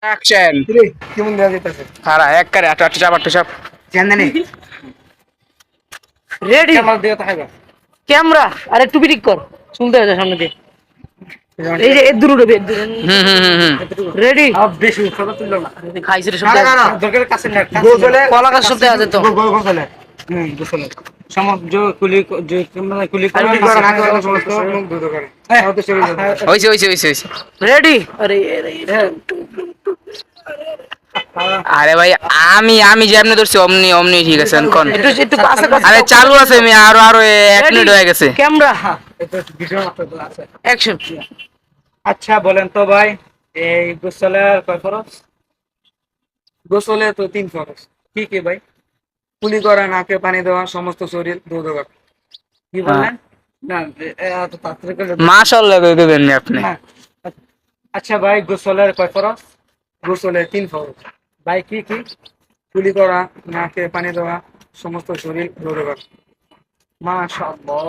Action. কেমন দেওয়া যেতেছে? খারা এক করে আট আট চাপ আট চাপ। জানেন রেডি আমার দেওয়া থাকবে ক্যামেরা আরে টুপি ঠিক কর শুনতে হবে সামনে দিয়ে এই যে এদুর উঠবে রেডি বেশি উৎসাহ তুললো না খাইছে রে শব্দ দরকার কাছে না গোসলে কলা গাছ শব্দ আছে তো গোসলে গোসলে সমুদ্র কুলি যে মানে কুলি আর কি করে করে? না করে সমস্ত মুখ ধুতে করে আমাদের শরীর হইছে হইছে হইছে হইছে। রেডি আরে আরে ভাই আমি আমি যেমনি ধরছি অমনি অমনি ঠিক আছে কোন। একটু একটু কাছে আরে চালু আছে আমি আরো আরো 1 মিনিট হয়ে গেছে। ক্যামেরা এটা ভিডিও আছে অ্যাকশন আচ্ছা বলেন তো ভাই এই গোসলে কয় ফরজ গোসলে তো 3 ফরজ কি কি ভাই কুলি করা নাকে পানি দেওয়া সমস্ত শরীর ধুয়ে দেওয়া কি বললেন না এত তাড়াতাড়ি করে মাশাআল্লাহ কই দিবেন আপনি। না। আচ্ছা ভাই গোসলের কয় ফরজ গোসলে 3 ফরজ ভাই কি কি কুলি করা নাকে পানি দেওয়া সমস্ত শরীর ধুয়ে দেওয়া মাশাআল্লাহ